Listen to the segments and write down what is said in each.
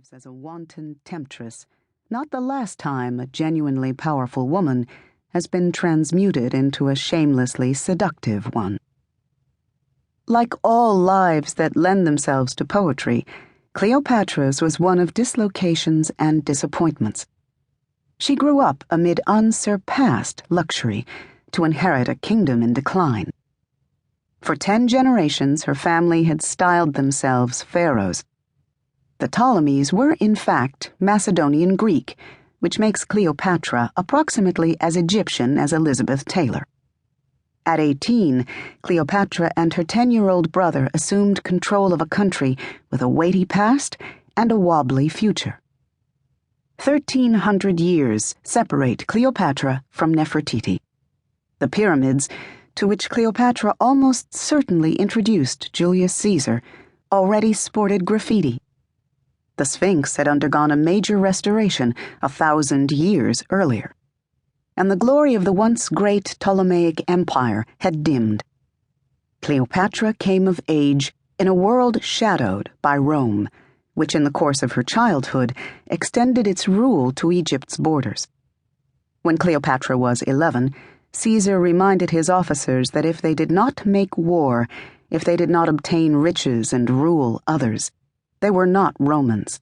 lives as a wanton temptress, not the last time a genuinely powerful woman has been transmuted into a shamelessly seductive one. Like all lives that lend themselves to poetry, Cleopatra's was one of dislocations and disappointments. She grew up amid unsurpassed luxury to inherit a kingdom in decline. For 10 generations, her family had styled themselves pharaohs. The Ptolemies were, in fact, Macedonian Greek, which makes Cleopatra approximately as Egyptian as Elizabeth Taylor. At 18, Cleopatra and her 10-year-old brother assumed control of a country with a weighty past and a wobbly future. 1,300 years separate Cleopatra from Nefertiti. The pyramids, to which Cleopatra almost certainly introduced Julius Caesar, already sported graffiti. The Sphinx had undergone a major restoration 1,000 years earlier, and the glory of the once great Ptolemaic Empire had dimmed. Cleopatra came of age in a world shadowed by Rome, which in the course of her childhood extended its rule to Egypt's borders. When Cleopatra was 11, Caesar reminded his officers that if they did not make war, if they did not obtain riches and rule others, they were not Romans.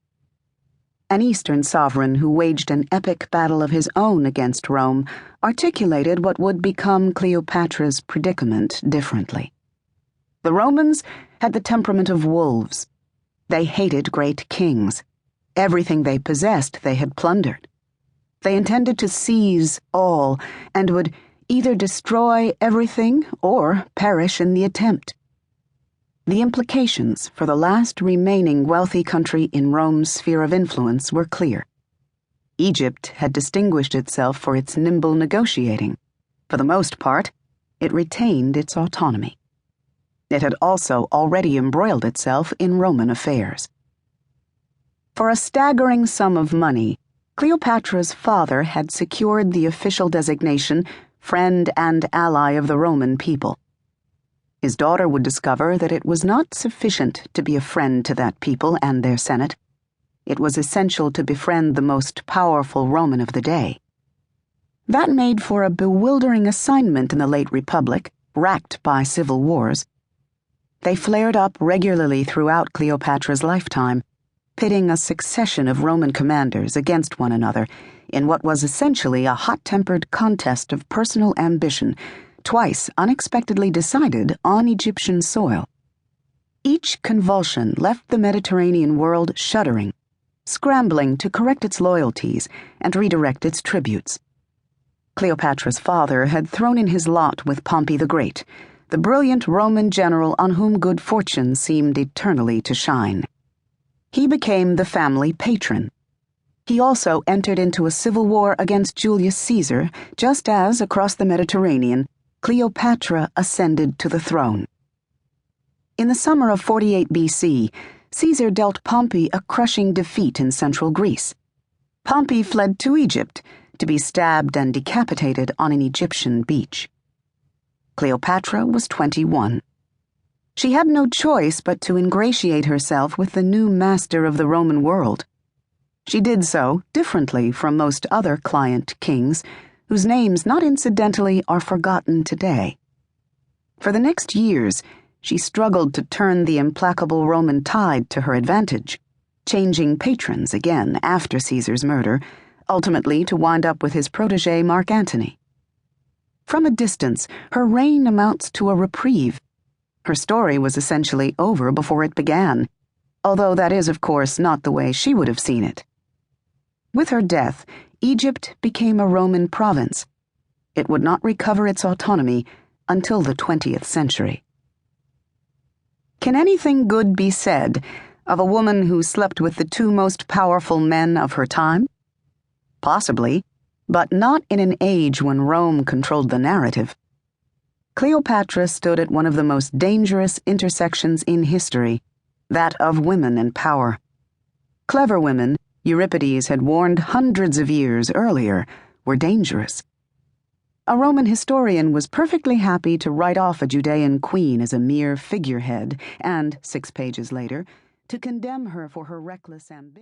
An Eastern sovereign who waged an epic battle of his own against Rome articulated what would become Cleopatra's predicament differently. The Romans had the temperament of wolves. They hated great kings. Everything they possessed they had plundered. They intended to seize all and would either destroy everything or perish in the attempt. The implications for the last remaining wealthy country in Rome's sphere of influence were clear. Egypt had distinguished itself for its nimble negotiating. For the most part, it retained its autonomy. It had also already embroiled itself in Roman affairs. For a staggering sum of money, Cleopatra's father had secured the official designation friend and ally of the Roman people. His daughter would discover that it was not sufficient to be a friend to that people and their Senate. It was essential to befriend the most powerful Roman of the day. That made for a bewildering assignment in the late Republic, racked by civil wars. They flared up regularly throughout Cleopatra's lifetime, pitting a succession of Roman commanders against one another in what was essentially a hot-tempered contest of personal ambition, twice unexpectedly decided on Egyptian soil. Each convulsion left the Mediterranean world shuddering, scrambling to correct its loyalties and redirect its tributes. Cleopatra's father had thrown in his lot with Pompey the Great, the brilliant Roman general on whom good fortune seemed eternally to shine. He became the family patron. He also entered into a civil war against Julius Caesar, just as, across the Mediterranean, Cleopatra ascended to the throne. In the summer of 48 BC, Caesar dealt Pompey a crushing defeat in central Greece. Pompey fled to Egypt to be stabbed and decapitated on an Egyptian beach. Cleopatra was 21. She had no choice but to ingratiate herself with the new master of the Roman world. She did so differently from most other client kings, whose names not incidentally are forgotten today. For the next years, she struggled to turn the implacable Roman tide to her advantage, changing patrons again after Caesar's murder, ultimately to wind up with his protégé Mark Antony. From a distance, her reign amounts to a reprieve. Her story was essentially over before it began, although that is, of course, not the way she would have seen it. With her death, Egypt became a Roman province. It would not recover its autonomy until the 20th century. Can anything good be said of a woman who slept with the 2 most powerful men of her time? Possibly, but not in an age when Rome controlled the narrative. Cleopatra stood at one of the most dangerous intersections in history, that of women and power. Clever women, Euripides had warned hundreds of years earlier, were dangerous. A Roman historian was perfectly happy to write off a Judean queen as a mere figurehead and, 6 pages later, to condemn her for her reckless ambition.